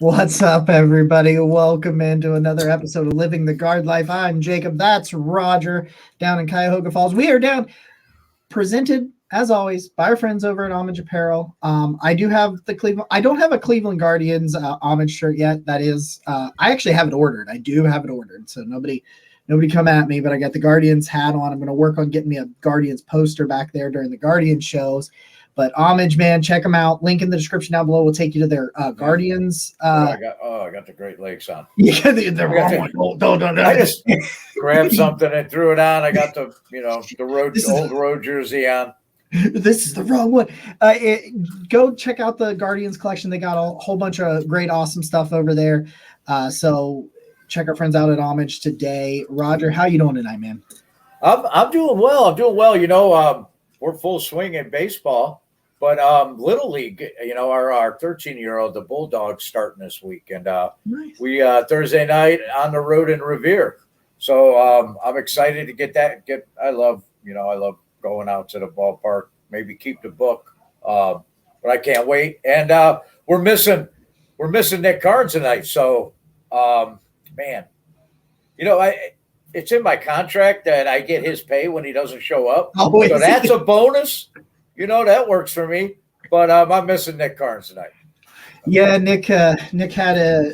What's up, everybody? Welcome into another episode of Living the Guard Life. I'm Jacob. That's Roger down in Cuyahoga Falls. We are down, presented as always by our friends over at Homage Apparel. I do have the Cleveland. I don't have a Cleveland Guardians homage shirt yet. That is, I actually have it ordered. I do have it ordered. So nobody come at me. But I got the Guardians hat on. I'm going to work on getting me a Guardians poster back there during the Guardians shows. But Homage, man, check them out. Link in the description down below will take you to their Guardians. I got the Great Lakes on. Yeah, the wrong one. Don't. I just grabbed something and threw it on. I got the old road jersey on. This is the wrong one. Go check out the Guardians collection. They got a whole bunch of great, awesome stuff over there. So check our friends out at Homage today. Roger, how you doing tonight, man? I'm doing well. We're full swing in baseball, but Little League, our 13-year-old, the Bulldogs, starting this week, and Nice. we Thursday night on the road in Revere. So I'm excited to get that. I love going out to the ballpark. Maybe keep the book, but I can't wait. And we're missing Nick Carnes tonight. So man, it's in my contract that I get his pay when he doesn't show up. Oh, so that's a bonus. That works for me. But I'm missing Nick Carnes tonight. Yeah, Nick had a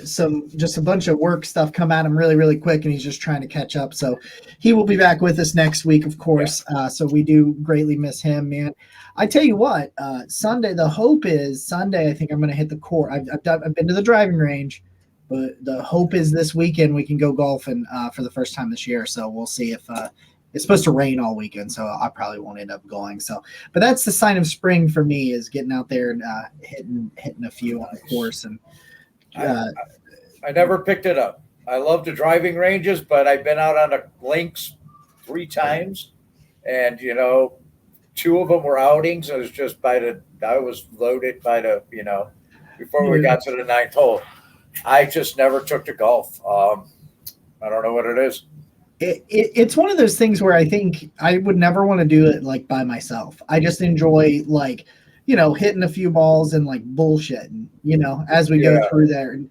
bunch of work stuff come at him really, really quick, and he's just trying to catch up. So he will be back with us next week, of course. Yeah. So we do greatly miss him, man. I tell you what, Sunday, the hope is Sunday. I think I'm going to hit the court. I've been to the driving range. But the hope is this weekend we can go golfing for the first time this year. So we'll see if it's supposed to rain all weekend. So I probably won't end up going. So, but that's the sign of spring for me, is getting out there and hitting a few on the course. And I never picked it up. I love the driving ranges, but I've been out on the links 3 times, and 2 of them were outings. It was just I was loaded by before we got to the 9th hole. I just never took to golf. I don't know what it is. It's one of those things where I think I would never want to do it like by myself. I just enjoy hitting a few balls and like bullshitting, as we go through there. And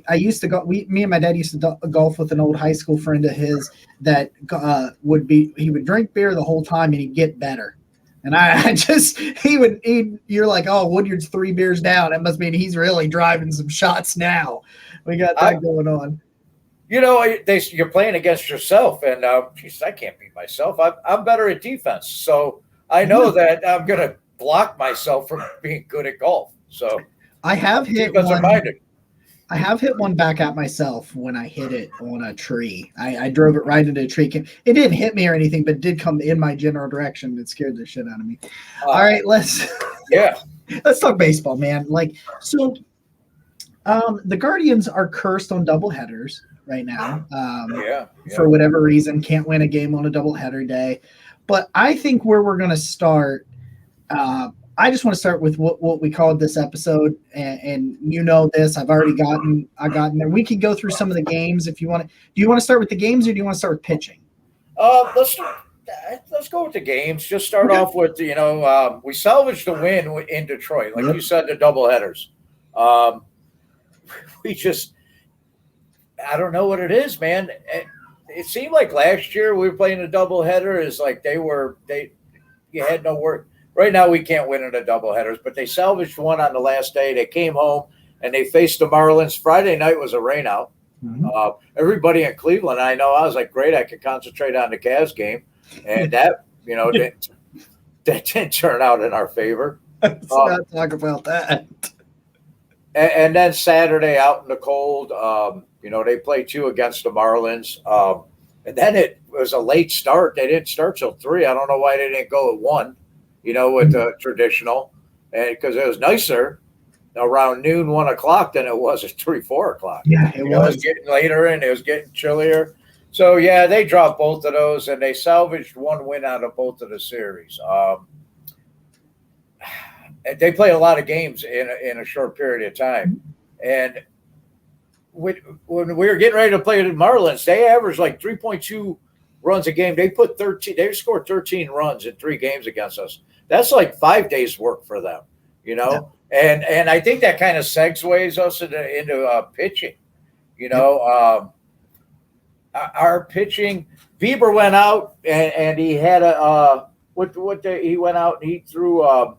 I used to go. Me and my dad used to golf with an old high school friend of his that he would drink beer the whole time and he'd get better. And you're like, oh, Woodyard's 3 beers down. That must mean he's really driving some shots now. We got that going on. You're playing against yourself, and I can't beat myself. I'm better at defense, so I know that I'm going to block myself from being good at golf. So I have hit one back at myself when I hit it on a tree. I drove it right into a tree. It didn't hit me or anything, but it did come in my general direction. It scared the shit out of me. All right, let's talk baseball, man. The Guardians are cursed on doubleheaders right now. For whatever reason, can't win a game on a doubleheader day. But I think where we're going to start, I just want to start with what we called this episode, and this. I've gotten there. We can go through some of the games if you want to. Do you want to start with the games, or do you want to start with pitching? Let's go with the games. Just start off with we salvaged the win in Detroit, like you said, the doubleheaders. I don't know what it is, man. It seemed like last year we were playing a doubleheader. Is like you had no work. Right now, we can't win in the doubleheaders, but they salvaged one on the last day. They came home, and they faced the Marlins. Friday night was a rainout. Mm-hmm. Everybody in Cleveland, I was like, great, I could concentrate on the Cavs game. And that, that didn't turn out in our favor. Let's not talk about that. And then Saturday out in the cold, they played 2 against the Marlins. And then it was a late start. They didn't start till 3. I don't know why they didn't go at 1. With the traditional, and because it was nicer around noon, 1 o'clock than it was at 3, 4 o'clock. Yeah, it was getting later and it was getting chillier. So they dropped both of those, and they salvaged 1 win out of both of the series. They play a lot of games in a short period of time, and when we were getting ready to play the Marlins, they averaged like 3.2 runs a game. They scored 13 runs in 3 games against us. That's like 5 days work for them. you know, and I think that kind of segues us into pitching. You know, our pitching. Bieber went out and he had he went out and he threw a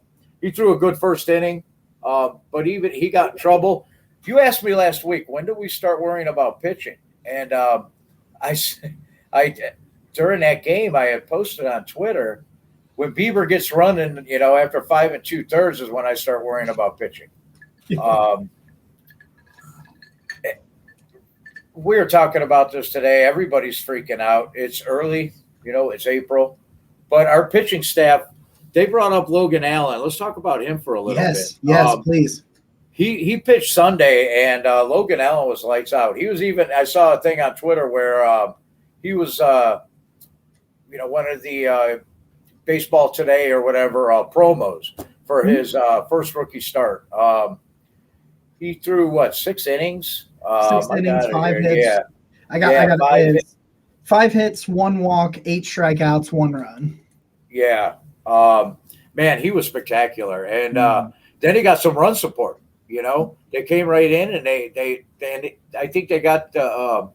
good first inning, but even he got in trouble. You asked me last week, when do we start worrying about pitching? And I during that game I had posted on Twitter, when Bieber gets running, you know, after 5 2/3 is when I start worrying about pitching. We were talking about this today. Everybody's freaking out. It's early, you know, it's April, but our pitching staff, they brought up Logan Allen. Let's talk about him for a little bit. Yes, please. He pitched Sunday, and Logan Allen was lights out. He was even, I saw a thing on Twitter where he was, you know, one of the Baseball Today or whatever promos for his first rookie start. He threw 6 innings? 6 innings, 5 hits. Yeah. I got 5 hits, 1 walk, 8 strikeouts, 1 run. Yeah. Man, he was spectacular. And then he got some run support. You know, they came right in and they I think they got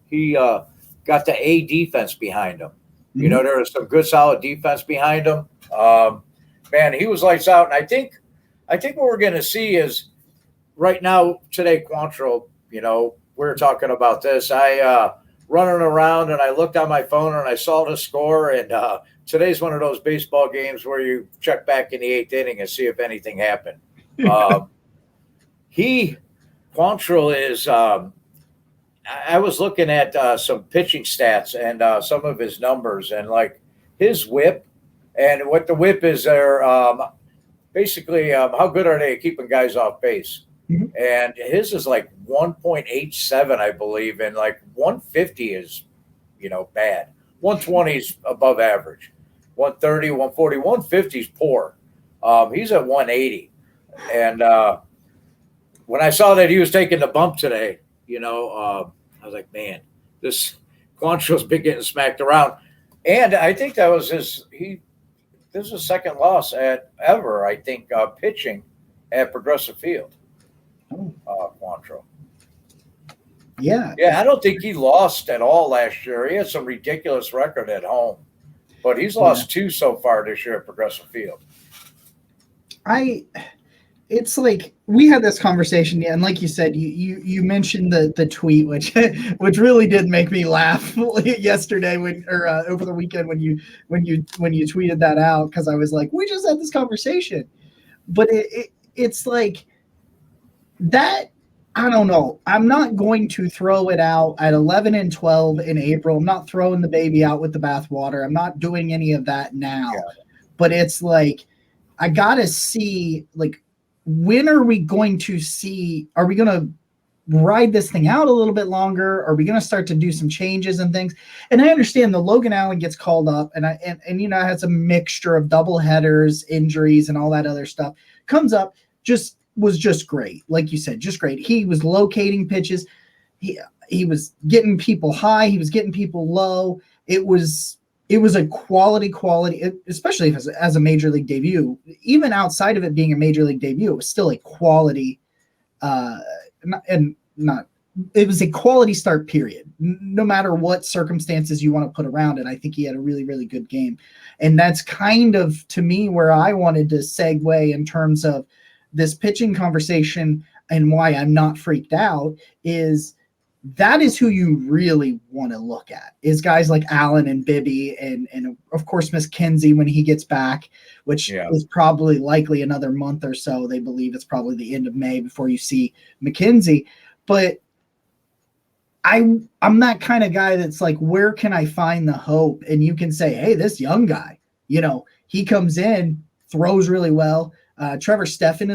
he got the A defense behind him. Mm-hmm. You know, there was some good solid defense behind him. Man, he was lights out. And I think what we're going to see is right now today, Quantrill, you know, we were talking about this. I running around and I looked on my phone and I saw the score. And today's one of those baseball games where you check back in the 8th inning and see if anything happened. Quantrill is. I was looking at some pitching stats and some of his numbers and like his WHIP and what the WHIP is. There, basically, how good are they at keeping guys off base? Mm-hmm. And his is like 1.87, I believe, and like 150 is, you know, bad. 120 is above average. 130, 140, 150 is poor. He's at 180, and when I saw that he was taking the bump today, you know, I was like, man, this Quantrill's been getting smacked around, and I think that was this is his second loss ever. I think pitching at Progressive Field. Quantrill. Yeah. I don't think he lost at all last year. He had some ridiculous record at home, but he's lost 2 so far this year at Progressive Field. It's like we had this conversation, and like you said, you mentioned the tweet, which really did make me laugh yesterday over the weekend when you tweeted that out, because I was like, we just had this conversation, but it's like that. I don't know. I'm not going to throw it out at 11 12 in April. I'm not throwing the baby out with the bathwater. I'm not doing any of that now. Yeah. But it's like I gotta see, like, when are we going to see? Are we going to ride this thing out a little bit longer? Are we going to start to do some changes and things? And I understand the Logan Allen gets called up, and you know, has a mixture of double headers, injuries, and all that other stuff. Comes up, was just great. Like you said, just great. He was locating pitches. He was getting people high. He was getting people low. It was a quality, especially as a major league debut. Even outside of it being a major league debut, it was still a quality, it was a quality start, period. No matter what circumstances you want to put around it, I think he had a really, really good game. And that's kind of, to me, where I wanted to segue in terms of this pitching conversation and why I'm not freaked out is that is who you really want to look at, is guys like Allen and Bibby and of course McKenzie when he gets back, which is probably likely another month or so. They believe it's probably the end of May before you see McKenzie. But I'm that kind of guy that's like, where can I find the hope? And you can say, hey, this young guy, you know, he comes in, throws really well. Trevor Stephan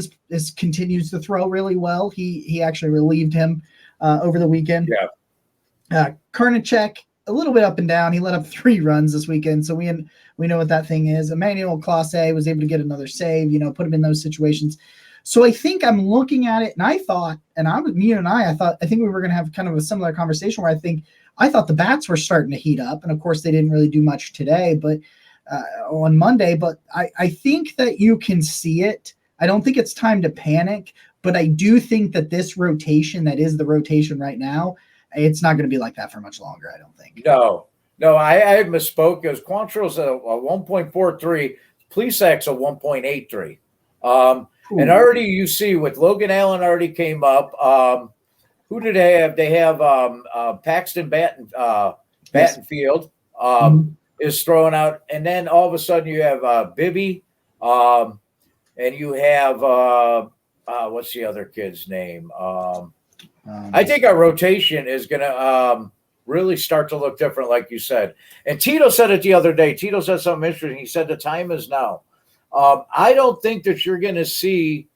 continues to throw really well. He actually relieved him over the weekend. Karnacek, a little bit up and down. He let up 3 runs this weekend, so we know what that thing is. Emmanuel Clase was able to get another save, you know, put him in those situations. So I think I'm looking at it, and I thought we were going to have kind of a similar conversation where I thought the bats were starting to heat up, and of course they didn't really do much today, but on Monday. But I think that you can see it. I don't think it's time to panic, but I do think that this rotation that is the rotation right now, it's not going to be like that for much longer, I don't think. No, I misspoke. It was Quantrill's a 1.43, Plesac's a 1.83. And already you see with Logan Allen already came up. Who did they have? They have Paxton Battenfield is throwing out, and then all of a sudden you have Bibby, and you have what's the other kid's name? I think our rotation is going to really start to look different, like you said. And Tito said it the other day. Tito said something interesting. He said the time is now. I don't think that you're going to see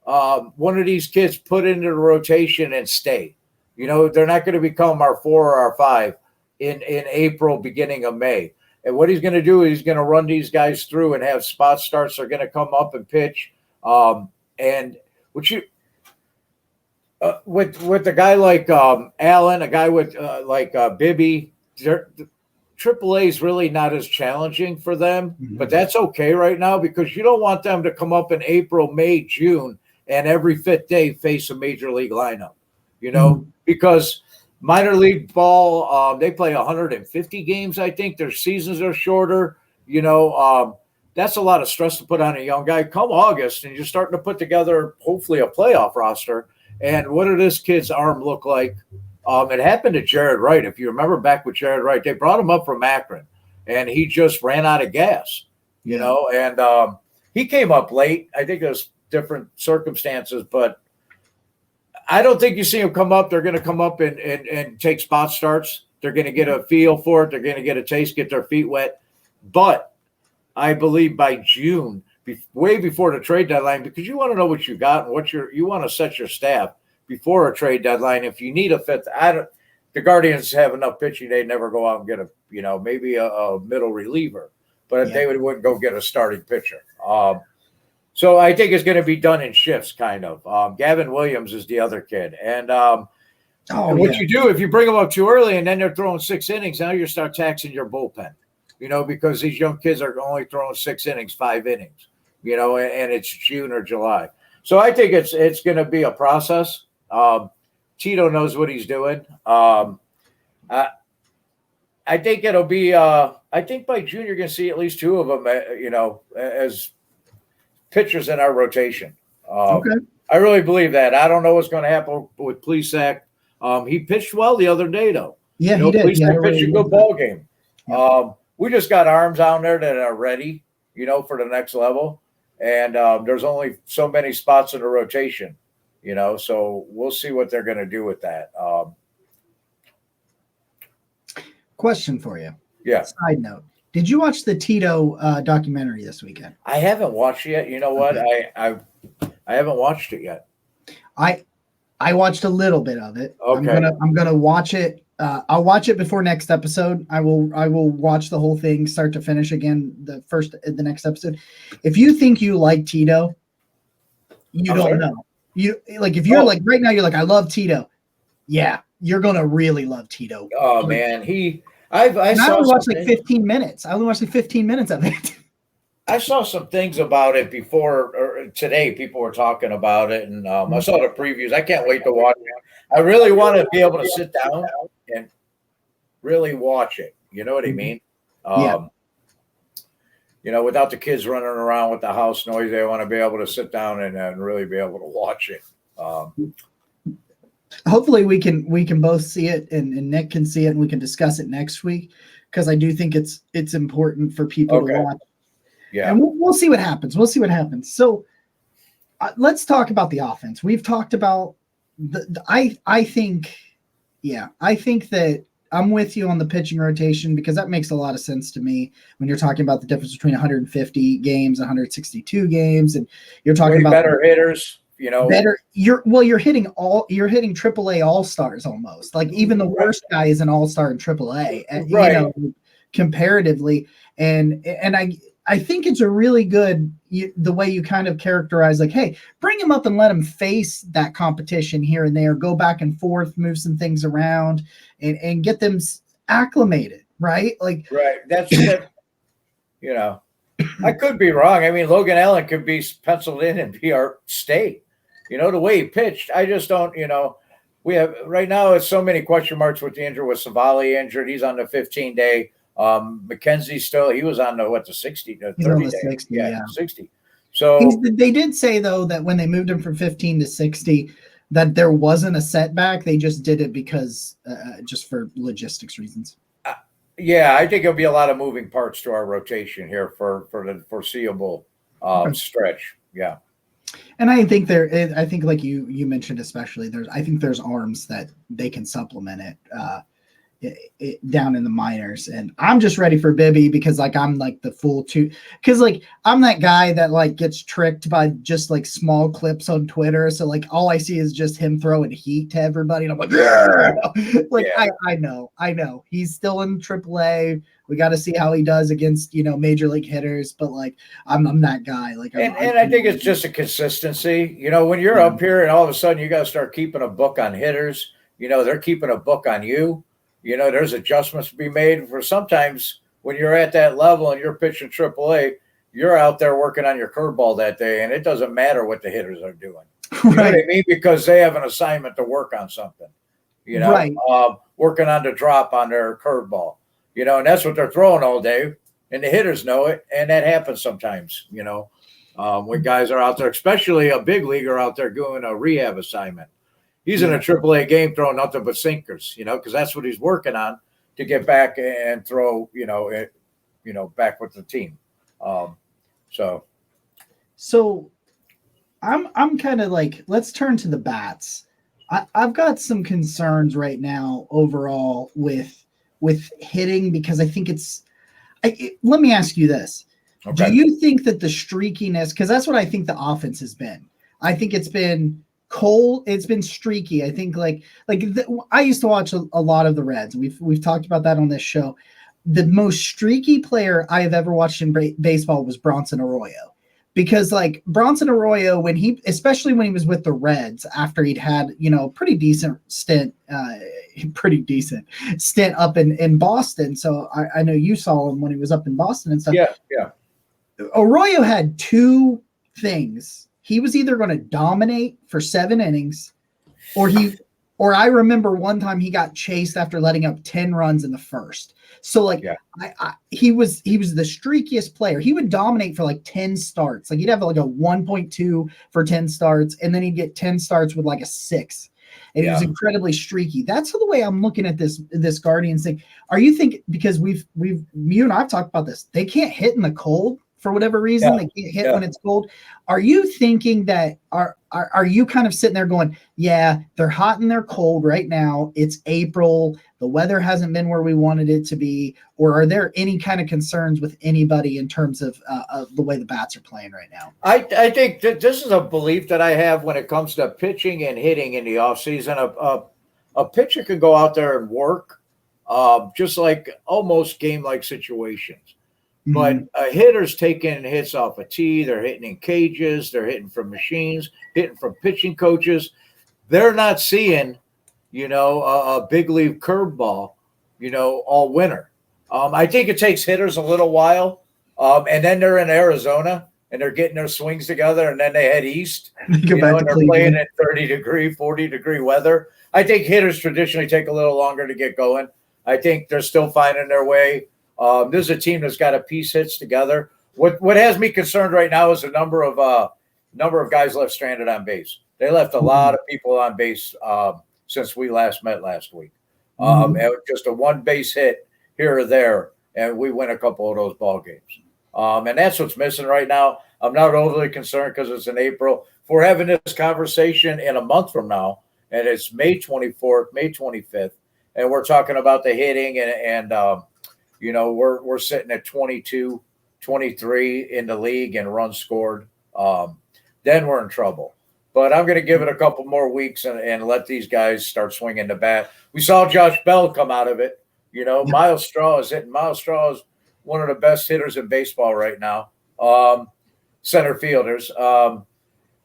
one of these kids put into the rotation and stay. You know, they're not going to become our 4 or our 5 in April, beginning of May. And what he's going to do is he's going to run these guys through and have spot starts. They're going to come up and pitch. And which you with a guy like Allen, a guy with like Bibby, AAA is really not as challenging for them, but that's okay right now because you don't want them to come up in April, May, June, and every 5th day face a major league lineup, you know, because minor league ball, they play 150 games. I think their seasons are shorter, you know, that's a lot of stress to put on a young guy. Come August, and you're starting to put together, hopefully, a playoff roster. And what did this kid's arm look like? It happened to Jared Wright. If you remember back with Jared Wright, they brought him up from Akron, and he just ran out of gas, you know. And he came up late. I think there's different circumstances, but I don't think you see him come up. They're going to come up and take spot starts. They're going to get a feel for it. They're going to get a taste, get their feet wet. But I believe by June, way before the trade deadline, because you want to know what you got and what you want to set your staff before a trade deadline. If you need a 5th, the Guardians have enough pitching; they'd never go out and get maybe a middle reliever, but they wouldn't go get a starting pitcher. So I think it's going to be done in shifts, kind of. Gavin Williams is the other kid, and what you do if you bring them up too early and then they're throwing 6 innings, now you start taxing your bullpen, you know, because these young kids are only throwing 6 innings, 5 innings, you know, and it's June or July. So I think it's going to be a process. Tito knows what he's doing. I think it'll be. I think by June you're going to see at least 2 of them, you know, as pitchers in our rotation. Okay. I really believe that. I don't know what's going to happen with Plesac. He pitched well the other day, though. Yeah, he did. Plesac pitched a good ball game. Yeah. We just got arms out there that are ready, you know, for the next level. And there's only so many spots in the rotation, you know, so we'll see what they're going to do with that. Question for you. Yeah. Side note. Did you watch the Tito documentary this weekend? I haven't watched it yet. You know what? Okay. I haven't watched it yet. I watched a little bit of it. Okay. I'm gonna watch it. I'll watch it before next episode. I will watch the whole thing start to finish again. The next episode. If you think you like Tito, you don't know. You like if you're like right now you're like I love Tito. Yeah, you're gonna really love Tito. Oh man, I only watched like 15 minutes. I only watched like 15 minutes of it. I saw some things about it before or today. People were talking about it, and I saw the previews. I can't wait to watch it. I really want to be able to sit down and really watch it. You know what I mean? You know, without the kids running around with the house noise, I want to be able to sit down and really be able to watch it. Hopefully we can both see it and Nick can see it and we can discuss it next week because I do think it's important for people to watch. Yeah, and we'll see what happens. We'll see what happens. So let's talk about the offense. We've talked about I think that I'm with you on the pitching rotation because that makes a lot of sense to me when you're talking about the difference between 150 games, 162 games, and you're talking about better hitters. You know, you're hitting AAA all-stars almost. Like even the worst guy is an all-star in AAA, right? You know, comparatively, and I think it's a really good the way you kind of characterize like, hey, bring him up and let him face that competition here and there, go back and forth, move some things around, and get them acclimated, right? Like, right. That's it. You know, I could be wrong. I mean, Logan Allen could be penciled in and be our stay. The way he pitched, I just don't. We have right now. It's so many question marks with the injury. With Savali injured, he's on the 15-day. McKenzie still, he was on the 60, the He's on 30 the day. 60, Yeah, 60. So they did say though that when they moved him from 15 to 60, that there wasn't a setback. They just did it because just for logistics reasons. Yeah, I think there'll be a lot of moving parts to our rotation here for the foreseeable stretch. Yeah. And I think I think like you mentioned, especially I think there's arms that they can supplement it down in the minors. And I'm just ready for Bibby because like I'm like the fool too, because like I'm that guy that like gets tricked by just like small clips on Twitter. So like all I see is just him throwing heat to everybody, and I'm like, yeah! Like yeah. I know he's still in AAA. We got to see how he does against major league hitters, but like I'm that guy. Like, and I think it's just a consistency. When you're up here and all of a sudden you got to start keeping a book on hitters. They're keeping a book on you. There's adjustments to be made for sometimes when you're at that level and you're pitching AAA, you're out there working on your curveball that day, and it doesn't matter what the hitters are doing. You know what I mean? Because they have an assignment to work on something. Right. Working on the drop on their curveball. And that's what they're throwing all day, and the hitters know it, and that happens sometimes. When guys are out there, especially a big leaguer out there doing a rehab assignment. He's in a AAA game throwing nothing but sinkers, because that's what he's working on to get back and throw, back with the team. So I'm kind of like, let's turn to the bats. I've got some concerns right now overall with hitting because I think let me ask you this. Okay. Do you think that the streakiness, because that's what I think the offense has been. I think it's been cold. It's been streaky. I think I used to watch a lot of the Reds. We've talked about that on this show. The most streaky player I have ever watched in baseball was Bronson Arroyo, because like Bronson Arroyo, especially when he was with the Reds after he'd had pretty decent stint up in Boston. So I know you saw him when he was up in Boston and stuff. Yeah. Arroyo had two things. He was either going to dominate for 7 innings, or I remember one time he got chased after letting up 10 runs in the first. So like he was the streakiest player. He would dominate for like 10 starts. Like he'd have like a 1.2 for 10 starts, and then he'd get 10 starts with like a 6. And he was incredibly streaky. That's the way I'm looking at this Guardians thing. Are you thinking, because you and I've talked about this, they can't hit in the cold for whatever reason, they can't hit when it's cold. Are you thinking that are you kind of sitting there going, yeah, they're hot and they're cold right now. It's April. The weather hasn't been where we wanted it to be. Or are there any kind of concerns with anybody in terms of the way the bats are playing right now? I think that this is a belief that I have when it comes to pitching and hitting in the offseason. A pitcher can go out there and work just like almost game-like situations. But a hitter's taking hits off a tee. They're hitting in cages. They're hitting from machines, hitting from pitching coaches. They're not seeing, a big league curveball, all winter. I think it takes hitters a little while. And then they're in Arizona and they're getting their swings together, and then they head east, and they're playing in 30-degree, 40-degree weather. I think hitters traditionally take a little longer to get going. I think they're still finding their way. This is a team that's got a piece hits together. What has me concerned right now is the number of guys left stranded on base. They left a lot of people on base since we last met last week. And just a one base hit here or there, and we win a couple of those ball games. And that's what's missing right now. I'm not overly concerned because it's in April. If we're having this conversation in a month from now, and it's May 24th, May 25th, and we're talking about the hitting and we're sitting at 22, 23 in the league and runs scored. Then we're in trouble. But I'm going to give it a couple more weeks and let these guys start swinging the bat. We saw Josh Bell come out of it. Miles Straw is hitting. Miles Straw is one of the best hitters in baseball right now. Center fielders.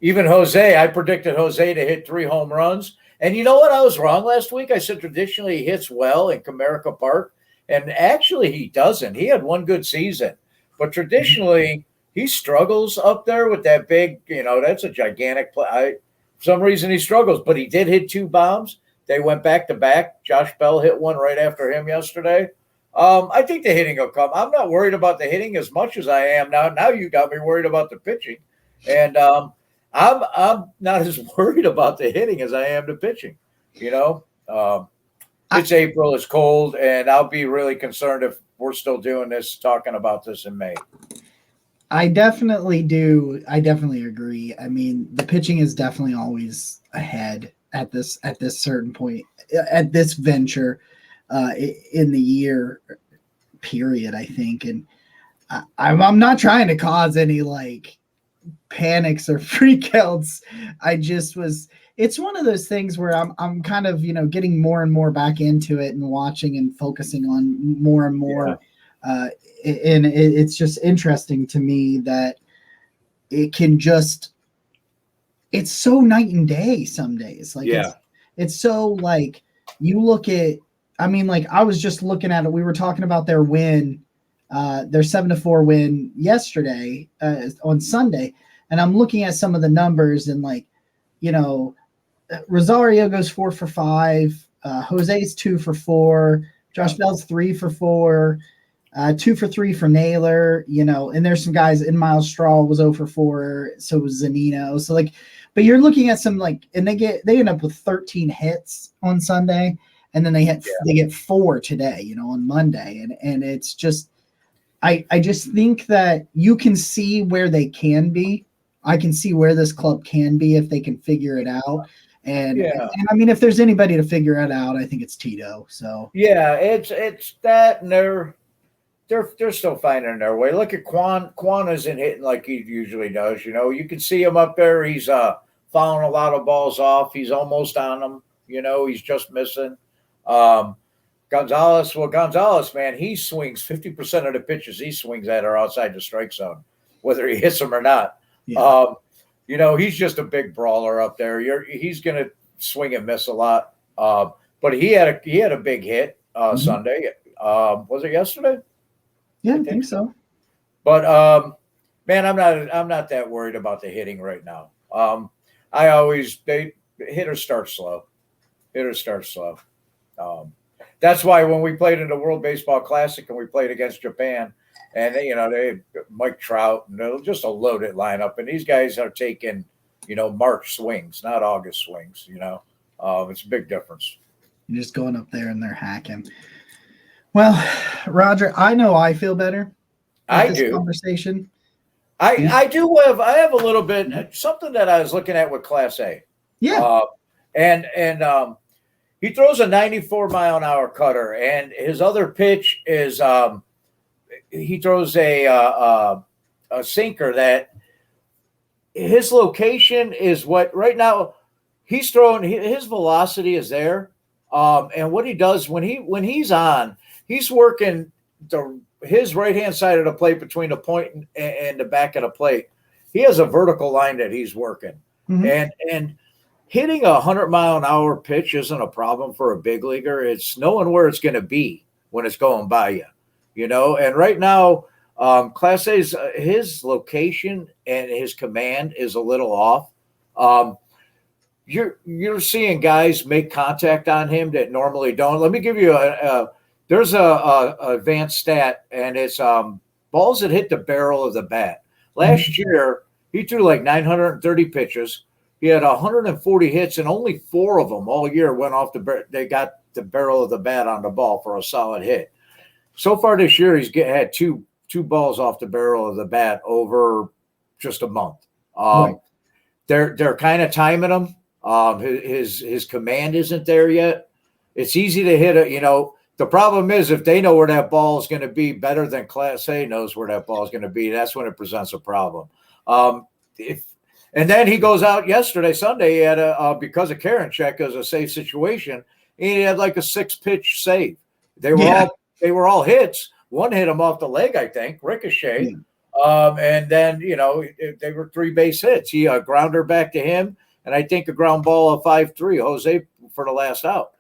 Even Jose, I predicted Jose to hit 3 home runs. And you know what? I was wrong last week. I said traditionally he hits well in Comerica Park. And actually, he doesn't. He had one good season. but traditionally he struggles up there with that big, that's a gigantic play. For some reason he struggles, but he did hit 2 bombs. They went back to back. Josh Bell hit one right after him yesterday. I think the hitting will come. I'm not worried about the hitting as much as I am now. Now you got me worried about the pitching, and I'm not as worried about the hitting as I am the pitching. It's April, it's cold, and I'll be really concerned if we're still doing this, talking about this in May. I definitely do. I definitely agree. I mean, the pitching is definitely always ahead at this certain point, at this venture in the year period, I think. And I'm not trying to cause any like panics or freakouts. It's one of those things where I'm kind of, getting more and more back into it and watching and focusing on more and more. Yeah. And it's just interesting to me that it's so night and day some days. Like, it's so like, you look at, I mean, like I was just looking at it. We were talking about their win, their 7-4 win yesterday on Sunday. And I'm looking at some of the numbers and like, Rosario goes 4 for 5. Jose's 2 for 4. Josh Bell's 3 for 4. 2 for 3 for Naylor, and there's some guys in Miles Straw was 0 for 4. So was Zanino. So like, but you're looking at some like, and they end up with 13 hits on Sunday. And then they get 4 today, on Monday. And it's just, I just think that you can see where they can be. I can see where this club can be if they can figure it out. And I mean, if there's anybody to figure it out, I think it's Tito. So it's that, and they're still finding their way. Look at Quan. Quan isn't hitting like he usually does. You can see him up there. He's fouling a lot of balls off. He's almost on them. He's just missing. Gonzalez, man, he swings 50% of the pitches he swings at are outside the strike zone, whether he hits them or not. Yeah. He's just a big brawler up there. He's going to swing and miss a lot. But he had a big hit Sunday. Was it yesterday? Yeah, I think so. But man, I'm not that worried about the hitting right now. Hitters start slow. That's why when we played in the World Baseball Classic and we played against Japan, and they Mike Trout, and just a loaded lineup, and these guys are taking March swings, not August swings. It's a big difference. You're just going up there and they're hacking. Well, Roger, I know I feel better. I do. Conversation. I have a little bit something that I was looking at with Class A. Yeah. And he throws a 94-mile-an-hour cutter, and his other pitch is he throws a sinker that his location is what right now he's throwing. His velocity is there, and what he does when he's on, he's working his right-hand side of the plate between the point and the back of the plate. He has a vertical line that he's working, and hitting a 100-mile-an-hour pitch isn't a problem for a big leaguer. It's knowing where it's going to be when it's going by you, And right now, Class A's his location and his command is a little off. You're seeing guys make contact on him that normally don't. Let me give you there's a advanced stat, and it's balls that hit the barrel of the bat. Last year, he threw like 930 pitches. He had 140 hits, and only 4 of them all year went off they got the barrel of the bat on the ball for a solid hit. So far this year, he's had two balls off the barrel of the bat over just a month. Right. They're kind of timing him. His command isn't there yet. It's easy to hit it. The problem is if they know where that ball is going to be better than Class A knows where that ball is going to be, that's when it presents a problem. And then he goes out Sunday, he had because of Karinchak as a safe situation, he had like a 6-pitch save. They were all hits. One hit him off the leg, I think, ricochet. And then, they were 3 base hits. He grounder back to him, and I think a ground ball of 5-3, Jose for the last out.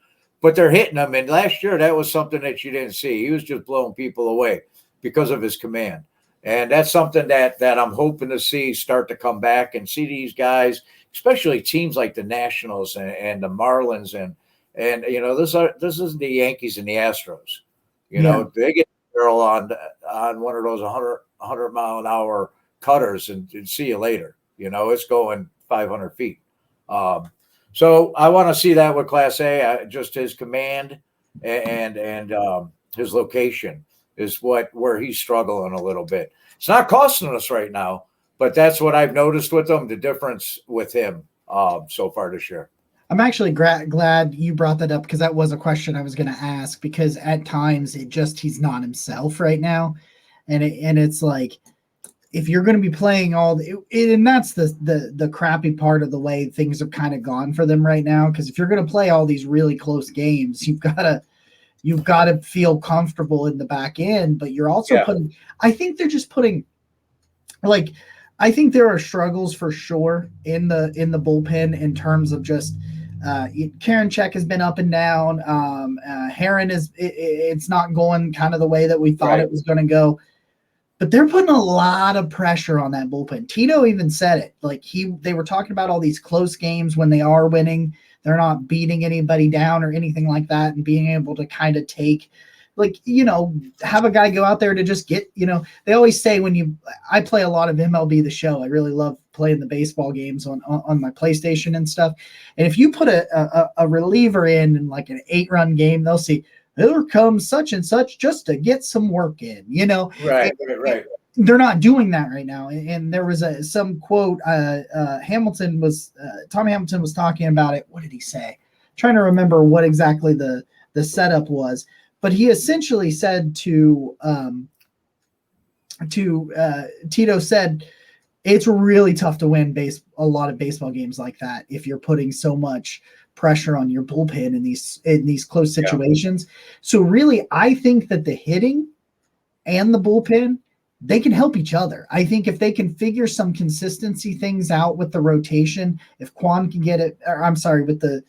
But they're hitting him. And last year, that was something that you didn't see. He was just blowing people away because of his command. And that's something that I'm hoping to see start to come back and see these guys, especially teams like the Nationals and the Marlins and this is the Yankees and the Astros. They get barrel on one of those 100 mile an hour cutters and see you later. It's going 500 feet. So I want to see that with Class A. Just his command and his location is where he's struggling a little bit. It's not costing us right now, but that's what I've noticed with him, the difference with him so far this year. I'm actually glad you brought that up because that was a question I was going to ask, because at times he's not himself right now. And it's like, if you're going to be playing and that's the crappy part of the way things have kind of gone for them right now. Because if you're going to play all these really close games, you've got to feel comfortable in the back end, but you're also I think they're just putting, like, I think there are struggles for sure in the bullpen in terms of just Karinchak has been up and down. Heron it's not going kind of the way that we thought it was going to go. But they're putting a lot of pressure on that bullpen. Tito even said it. Like they were talking about all these close games when they are winning. They're not beating anybody down or anything like that, and being able to kind of take, have a guy go out there to just get, they always say I play a lot of MLB The Show. I really love playing the baseball games on my PlayStation and stuff. And if you put a reliever in like an 8-run game, they'll see, here comes such and such just to get some work in, Right. They're not doing that right now. And there was some quote, Tom Hamilton was talking about it. What did he say? I'm trying to remember what exactly the setup was, but he essentially said to Tito said, it's really tough to win a lot of baseball games like that if you're putting so much pressure on your bullpen in these close situations. So really, I think that the hitting and the bullpen, they can help each other. I think if they can figure some consistency things out with the rotation, if Kwan can get it, or I'm sorry, with the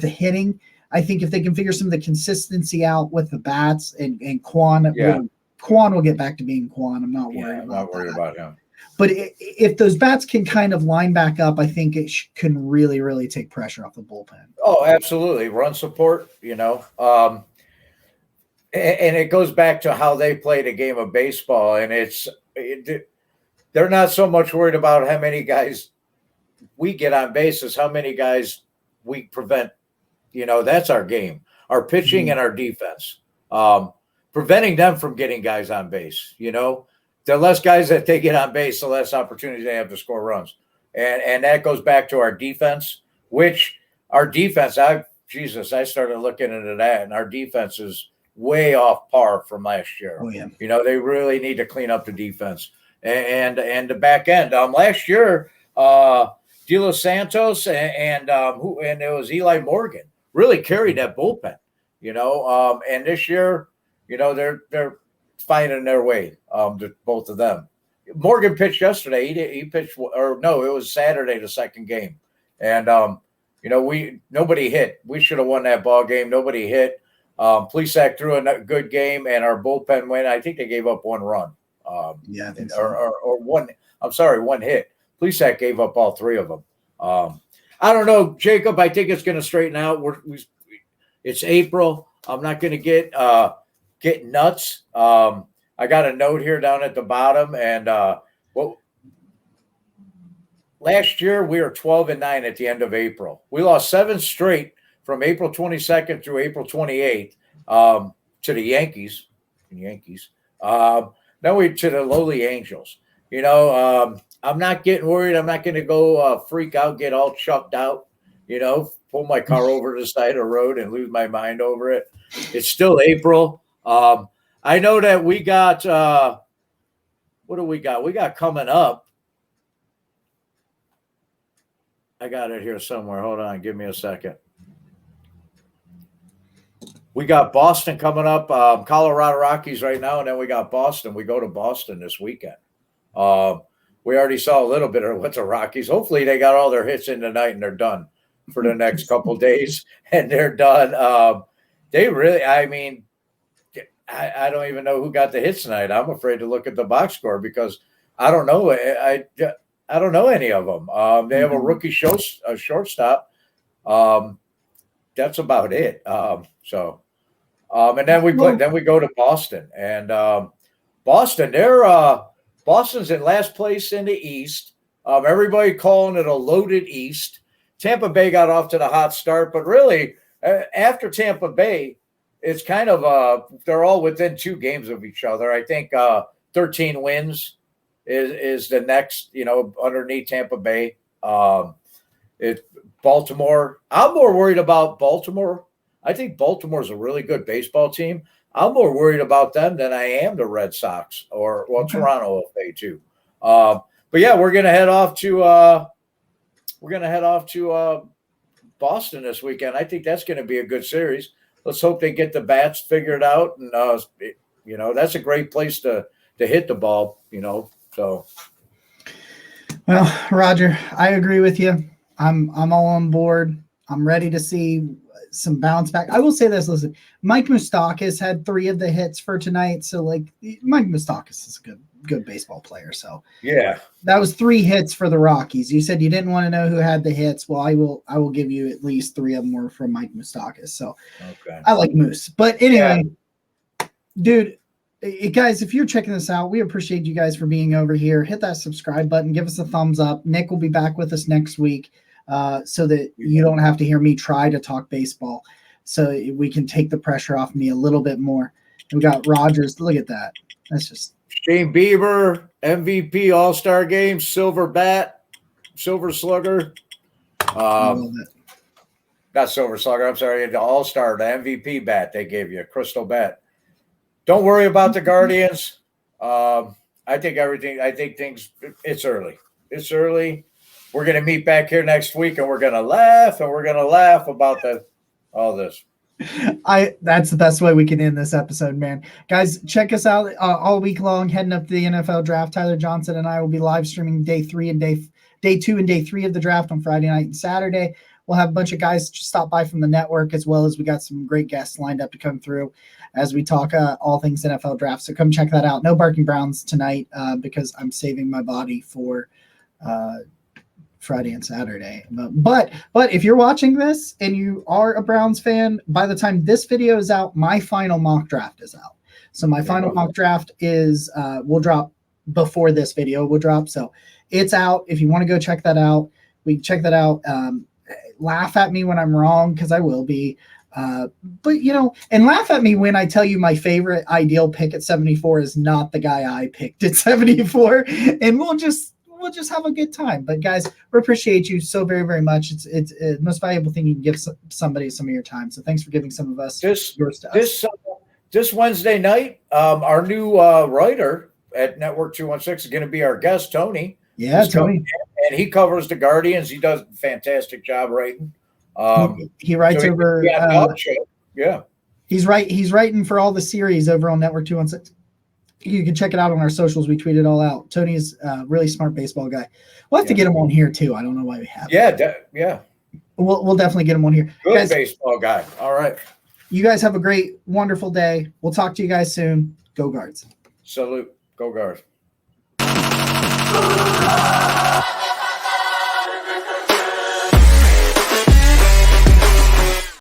hitting, I think if they can figure some of the consistency out with the bats and Kwan will get back to being Kwan. I'm not worried about him. But if those bats can kind of line back up, I think it can really, really take pressure off the bullpen. Oh, absolutely. Run support, and it goes back to how they play the game of baseball. And they're not so much worried about how many guys we get on base as how many guys we prevent. That's our game, our pitching and our defense. Preventing them from getting guys on base, the less guys that they get on base, the less opportunities they have to score runs. And that goes back to our defense, which our defense, I started looking into that, and our defense is way off par from last year. Oh, yeah. They really need to clean up the defense and the back end. Last year, De Los Santos and it was Eli Morgan really carried that bullpen, and this year, they're finding their way, both of them. Morgan pitched yesterday. He pitched, or no, it was Saturday, the second game. And, nobody hit. We should have won that ball game. Nobody hit. Plesac threw a good game, and our bullpen went. I think they gave up one run. I think so. Or one. I'm sorry, one hit. Plesac gave up all three of them. I don't know, Jacob. I think it's going to straighten out. It's April. I'm not going to get nuts. I got a note here down at the bottom, and last year we were 12-9 at the end of April. We lost 7 straight from April 22nd through April 28th to the Yankees. Then we to the lowly Angels. I'm not getting worried. I'm not going to go freak out, get all chucked out. Pull my car over to the side of the road and lose my mind over it. It's still April. I know that we got what do we got? We got coming up. I got it here somewhere. Hold on, give me a second. We got Boston coming up, Colorado Rockies right now, and then we got Boston. We go to Boston this weekend. We already saw a little bit of what the Rockies. Hopefully they got all their hits in tonight and they're done for the next couple days, and they're done. They really, I don't even know who got the hits tonight. I'm afraid to look at the box score because I don't know. I don't know any of them. They have a rookie shortstop. That's about it. And then we go to Boston, and Boston, Boston's in last place in the East. Everybody calling it a loaded East. Tampa Bay got off to the hot start, but really after Tampa Bay, it's kind of they're all within 2 games of each other. I think 13 wins is the next, underneath Tampa Bay. It's Baltimore. I'm more worried about Baltimore. I think Baltimore's a really good baseball team. I'm more worried about them than I am the Red Sox or Toronto will play too. But yeah, we're gonna head off to Boston this weekend. I think that's going to be a good series. Let's hope they get the bats figured out, and that's a great place to hit the ball. So. Well, Roger, I agree with you. I'm all on board. I'm ready to see some bounce back. I will say this. Listen, Mike Moustakas had 3 of the hits for tonight. So Mike Moustakas is a good baseball player. So yeah, that was 3 hits for the Rockies. You said you didn't want to know who had the hits. Well, I will give you at least 3 of them were from Mike Moustakas. So okay. I like Moose. But anyway, dude, guys, if you're checking this out, we appreciate you guys for being over here. Hit that subscribe button. Give us a thumbs up. Nick will be back with us next week. So that you don't have to hear me try to talk baseball, so we can take the pressure off me a little bit more. We got Rogers. Look at that. That's just Shane Bieber, MVP All-Star Game, Silver Bat, Silver Slugger. Not Silver Slugger. I'm sorry, the All-Star, the MVP bat they gave you, Crystal Bat. Don't worry about the Guardians. I think things. It's early. It's early. We're going to meet back here next week, and we're going to laugh, about all this. That's the best way we can end this episode, man. Guys, check us out all week long, heading up to the NFL draft. Tyler Johnson and I will be live streaming day 2 and day 3 of the draft on Friday night and Saturday. We'll have a bunch of guys stop by from the network, as well as we got some great guests lined up to come through as we talk all things NFL draft. So come check that out. No Barking Browns tonight because I'm saving my body for Friday and Saturday. But if you're watching this and you are a Browns fan, by the time this video is out, my final mock draft is out. So my final mock draft is will drop before this video will drop. So it's out. If you want to go check that out, we can check that out. Laugh at me when I'm wrong, because I will be. But and laugh at me when I tell you my favorite ideal pick at 74 is not the guy I picked at 74, and we'll just have a good time. But guys, we appreciate you so very, very much. It's the most valuable thing you can give somebody some of your time. So thanks for giving some of us yours to us. This Wednesday night, our new writer at Network 216 is going to be our guest, Tony. Yeah, Tony. And he covers the Guardians. He does a fantastic job writing. He writes over. Yeah. He's writing for all the series over on Network 216. You can check it out on our socials. We tweet it all out. Tony's a really smart baseball guy. We'll have to get him on here too. I don't know why we haven't. Yeah. We'll definitely get him on here. Good guys, baseball guy. All right. You guys have a great, wonderful day. We'll talk to you guys soon. Go Guards. Salute. Go Guards.